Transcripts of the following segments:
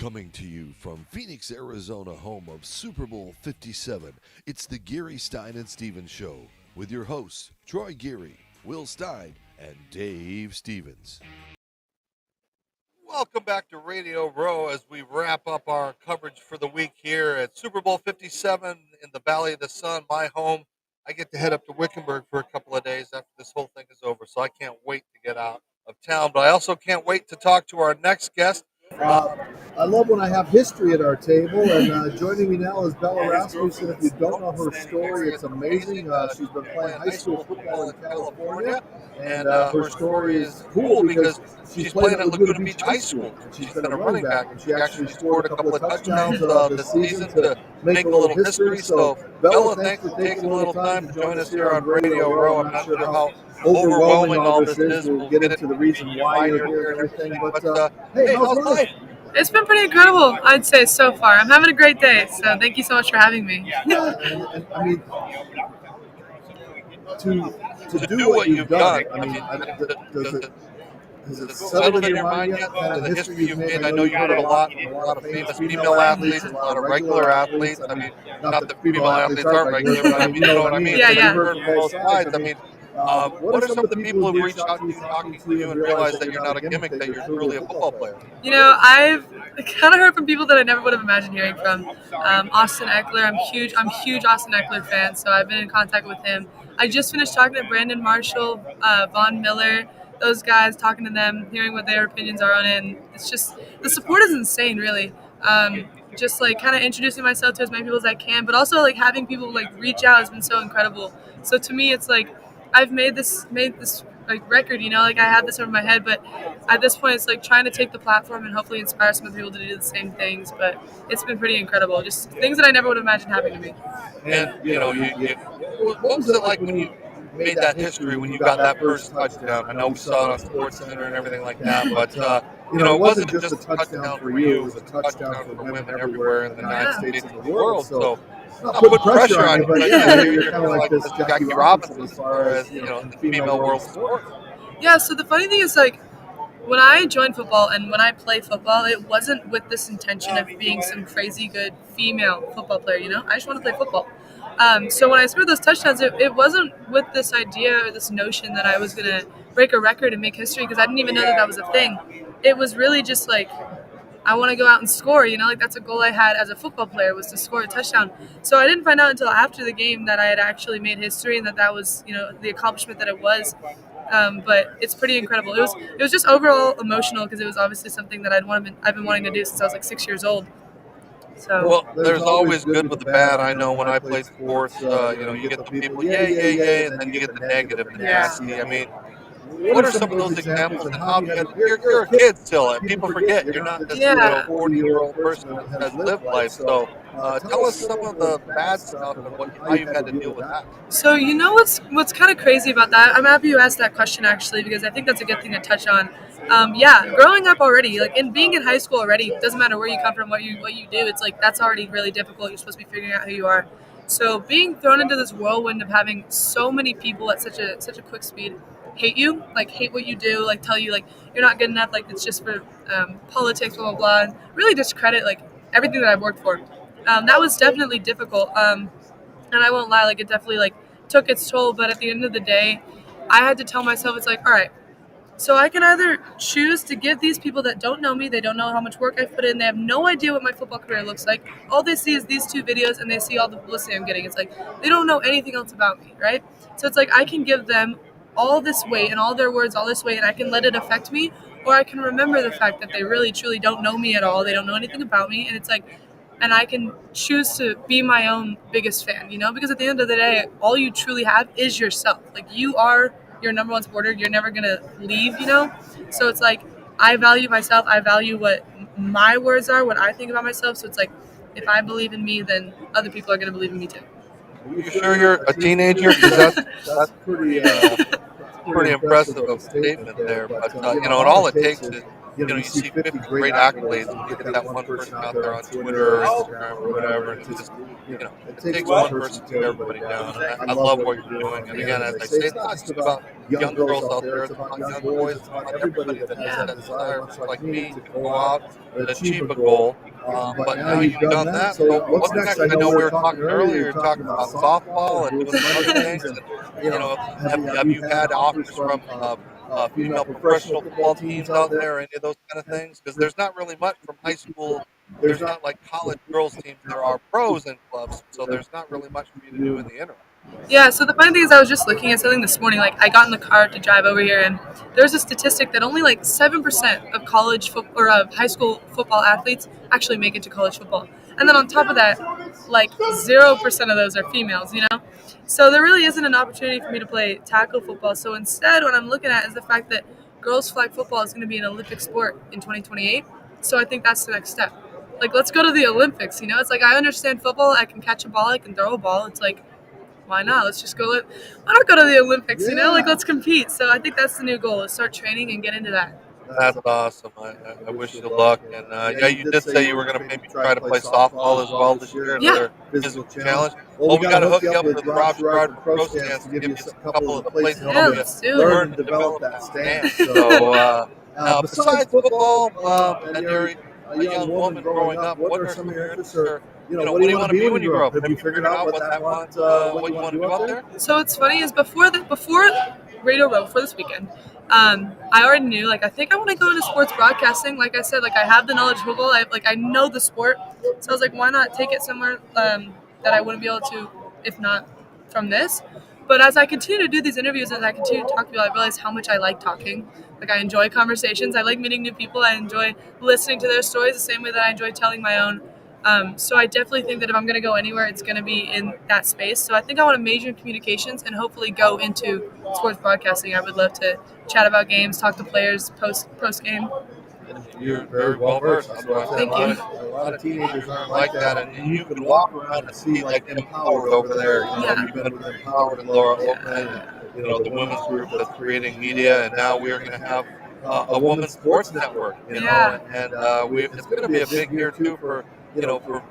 Coming to you from Phoenix, Arizona, home of Super Bowl 57, it's the Geary, Stein and Stevens Show with your hosts, Troy Geary, Will Stein, and Dave Stevens. Welcome back to Radio Row as we wrap up our coverage for the week here at Super Bowl 57 in the Valley of the Sun, my home. I get to head up to Wickenburg for a couple of days after this whole thing is over, so I can't wait to get out of town. But I also can't wait to talk to our next guest. I love when I have history at our table, and joining me now is Bella Rasmussen. If you don't know her story, it's amazing. She's been playing high school football in California, and her story is cool because she's playing at Laguna Beach High School. She's been a running back, and she actually scored a couple of touchdowns this season to make a little history. So, Bella, thanks for taking a little time to join us here on Radio Row. I'm not sure how overwhelming all this is. We'll get into the reason why you're here and everything. But hey, how's life? It's been pretty incredible, I'd say, so far. I'm having a great day, so thank you so much for having me. Yeah, and I mean, to do what you've done, I mean, does it settle in your mind yet, kind of the history you've made? I know you heard a lot of famous female athletes, a lot of regular athletes. I mean, not that female athletes aren't regular, but I mean, you know what I mean? Yeah, yeah. You've heard from both sides. I mean, what are some of the people who've reached out to you, talking to you, and realized that you're not a gimmick, that you're truly a football player? You know, I've kind of heard from people that I never would have imagined hearing from. Austin Eckler, I'm huge Austin Eckler fan, so I've been in contact with him. I just finished talking to Brandon Marshall, Von Miller, those guys, talking to them, hearing what their opinions are on it, and it's just, the support is insane, really. Just like kind of introducing myself to as many people as I can, but also like having people like reach out has been so incredible. So to me, it's like I've made this like record, you know, like I have this over my head, but at this point it's like trying to take the platform and hopefully inspire some other people to do the same things. But it's been pretty incredible, just things that I never would have imagined happening to me. And you know, what was it like when you made that history, when you got that first touchdown? I know we saw it on SportsCenter and everything like that, but you know, it wasn't just a touchdown for you; it was a touchdown for women everywhere in the United States and the world. So, not put pressure on you, but yeah, you're kind of like this Jackie Robinson as far as, you know, the female world sport. Yeah. So the funny thing is, like, when I joined football and when I play football, it wasn't with this intention of being some crazy good female football player. You know, I just want to play football. So when I scored those touchdowns, it wasn't with this idea or this notion that I was going to break a record and make history, because I didn't even know that was a thing. It was really just like, I want to go out and score, you know, like that's a goal I had as a football player, was to score a touchdown. So I didn't find out until after the game that I had actually made history and that was, you know, the accomplishment that it was. But it's pretty incredible. It was just overall emotional, because it was obviously something that I've been wanting to do since I was like 6 years old. So. Well, there's always good with the bad. I know when I played sports, you know, you get the people, yay, and then you get the negative, the nasty. I mean, what are some of those examples, and how you're a kid still, and people forget you're not this 40-year-old person that has lived life. So tell us some of the bad stuff and how you've had to deal with that. So you know what's kind of crazy about that? I'm happy you asked that question, actually, because I think that's a good thing to touch on. Growing up already, like in being in high school already, it doesn't matter where you come from, what you do. It's like that's already really difficult. You're supposed to be figuring out who you are. So being thrown into this whirlwind of having so many people at such a quick speed hate you, like hate what you do, like tell you like you're not good enough, like it's just for politics, blah blah blah, and really discredit like everything that I've worked for. That was definitely difficult, and I won't lie, like it definitely like took its toll. But at the end of the day, I had to tell myself, it's like, all right, so I can either choose to give these people that don't know me, they don't know how much work I've put in, they have no idea what my football career looks like. All they see is these two videos and they see all the publicity I'm getting. It's like they don't know anything else about me, right? So it's like I can give them all this weight and all their words, all this weight, and I can let it affect me, or I can remember the fact that they really truly don't know me at all. They don't know anything about me, and it's like, and I can choose to be my own biggest fan, you know, because at the end of the day, all you truly have is yourself. Like you are your number one supporter. You're never going to leave, you know? So it's like, I value myself. I value what my words are, what I think about myself. So it's like, if I believe in me, then other people are going to believe in me too. Are you sure you're a teenager? Because that's pretty impressive of a statement there. But, you know, and all it takes is you see 50 great accolades, and you get that one person out there on Twitter or Instagram or whatever, and just, it takes one person to tear everybody down. And I love what you're doing. And again, as I say, it's not just about young girls out there, it's about young boys, it's about everybody that has that desire, much like me, to go out and achieve a goal. But now you've done that, so what's next? I know we were talking earlier, you're talking about softball and doing some other things. And, have you had offers from female professional football teams out there, any of those kind of things? Because there's not really much from high school. There's not like college girls teams. There are pros in clubs, so there's not really much for you to do in the interim. Yeah, so the funny thing is I was just looking at something this morning. Like, I got in the car to drive over here, and there's a statistic that only like 7% of college or of high school football athletes actually make it to college football. And then on top of that, like 0% of those are females, So there really isn't an opportunity for me to play tackle football. So instead, what I'm looking at is the fact that girls flag football is going to be an Olympic sport in 2028. So I think that's the next step. Like, let's go to the Olympics, It's like, I understand football. I can catch a ball. I can throw a ball. It's like, why not? Let's just go. Why not go to the Olympics? Like, let's compete. So I think that's the new goal: is start training and get into that. That's awesome. I wish you luck. And you did say you were going to maybe try to play softball as well this year. Another physical challenge. Well, we got to hook you up with Rob Gerard from Pro Stance to give you a couple of the places to learn and develop that stance. So besides football, and you're a young woman growing up, what are some of your interests? What do you want to be when you grow up? Have you figured out what you want to do out there? So what's funny is before Radio Row, for this weekend, I already knew, like, I think I want to go into sports broadcasting. Like I said, like, I have the knowledge of football. I know the sport. So I was like, why not take it somewhere that I wouldn't be able to, if not from this. But as I continue to do these interviews, as I continue to talk to people, I realize how much I like talking. Like, I enjoy conversations. I like meeting new people. I enjoy listening to their stories the same way that I enjoy telling my own. So I definitely think that if I'm going to go anywhere, it's going to be in that space. So I think I want to major in communications and hopefully go into sports broadcasting. I would love to chat about games, talk to players post game. You're very well versed. Thank you. A lot of teenagers aren't like that, and you can walk around and see like Empowered over there. You've been with Empowered and Laura Oakland, the women's group that's creating media, and now we're going to have a women's sports network. And it's going to be a big year too for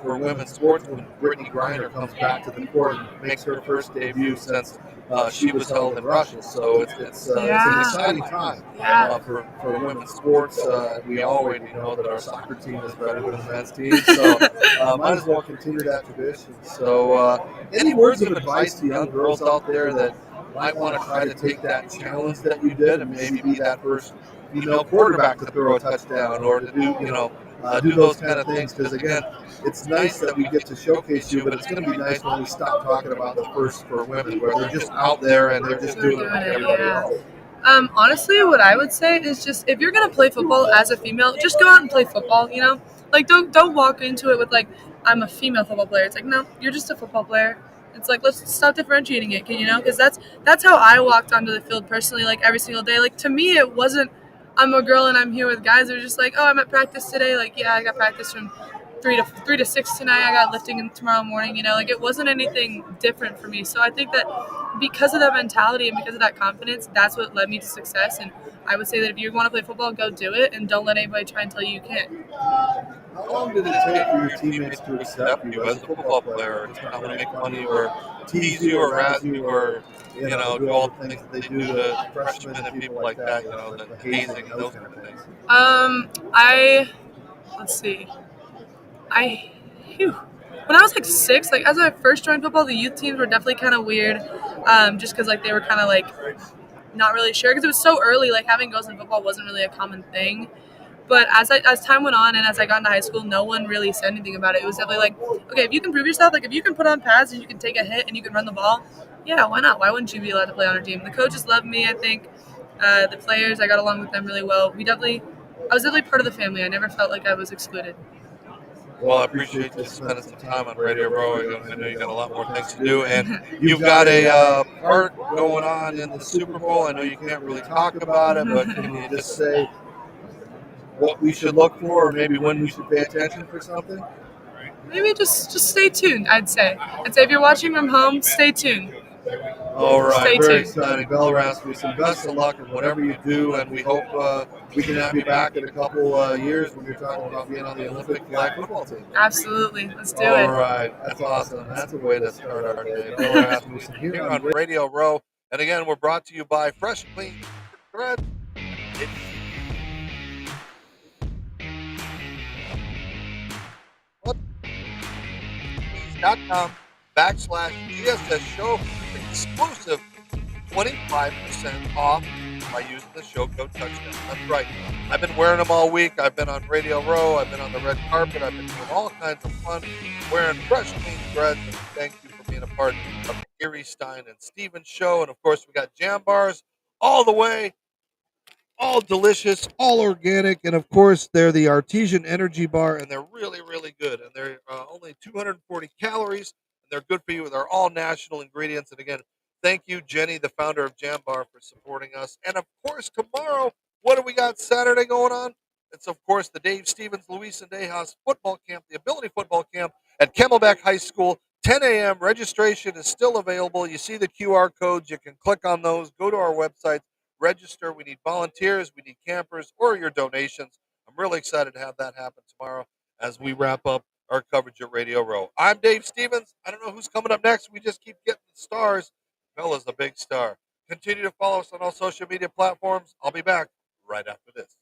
women's sports when Brittany Griner comes back to the court and makes her first debut since she was held in Russia. So it's an exciting time for women's sports. We already know that our soccer team is better than the men's team, so might as well continue that tradition. So any words of advice to young girls out there that might want to try to take that challenge that you did and maybe be that first female quarterback to throw a touchdown or to do those kind of things? Because again, it's nice that we get to showcase you, but it's going to be nice when we stop talking about the first for women, where they're just out there and they're just doing it like everybody else. Honestly, what I would say is just, if you're going to play football as a female, just go out and play football, Like, don't walk into it with, like, I'm a female football player. It's like, no, you're just a football player. It's like, let's stop differentiating it, because that's how I walked onto the field personally, like, every single day. Like, to me, it wasn't, I'm a girl and I'm here with guys. They're just like, oh, I'm at practice today. Like, yeah, I got practice from 3 to 6 tonight. I got lifting tomorrow morning. Like, it wasn't anything different for me. So I think that because of that mentality and because of that confidence, that's what led me to success. And I would say that if you want to play football, go do it, and don't let anybody try and tell you can't. How long did it take for your teammates to accept you as a football player? It's not to make fun of you or tease you or razz you or do all the things that they do to freshmen and people like that, the hazing and those kind of things. Let's see. When I was like 6, like, as I first joined football, the youth teams were definitely kind of weird, just because, like, they were kind of like not really sure, because it was so early. Like, having girls in football wasn't really a common thing. But as time went on and as I got into high school, no one really said anything about it. It was definitely like, okay, if you can prove yourself, like, if you can put on pads and you can take a hit and you can run the ball, yeah, why not? Why wouldn't you be allowed to play on our team? The coaches loved me, I think. The players, I got along with them really well. I was definitely part of the family. I never felt like I was excluded. Well, I appreciate you spending some time on Radio Row. I know you got a lot more things to do, and you've got a part going on in the Super Bowl. I know you can't really talk about it, but can you just say what we should look for, or maybe when we should pay attention for something? Maybe just stay tuned, I'd say. If you're watching from home, stay tuned. All right, Stay very tuned. exciting. Bella Rasmussen, best of luck in whatever you do, and we hope we can have you back in a couple years when you're talking about being on the Olympic flag football team. Absolutely. Let's do All it. right, that's awesome. That's a way to start our day. Bella Rasmussen here on Radio Row. And again, we're brought to you by Fresh Clean Thread. .com/GSS show exclusive 25% off by using the show code touchdown. That's right. I've been wearing them all week. I've been on Radio Row. I've been on the red carpet. I've been doing all kinds of fun wearing fresh, clean threads. And thank you for being a part of the Geary, Stein and Stevens show. And of course, we got jam bars all the way, all delicious, all organic, and of course they're the artesian energy bar, and they're really, really good, and they're only 240 calories, and they're good for you. They're all national ingredients, and again, thank you, Jenny, the founder of Jam Bar, for supporting us. And of course, tomorrow, what do we got Saturday going on? It's of course the Dave Stevens Luis and Dejas football camp, the ability football camp at Camelback High School. 10 a.m. Registration is still available. You see the QR codes. You can click on those. Go to our website. Register. We need volunteers, we need campers, or your donations. I'm really excited to have that happen tomorrow as we wrap up our coverage at Radio Row. I'm Dave Stevens. I don't know who's coming up next. We just keep getting the stars. Bella's the big star. Continue to follow us on all social media platforms. I'll be back right after this.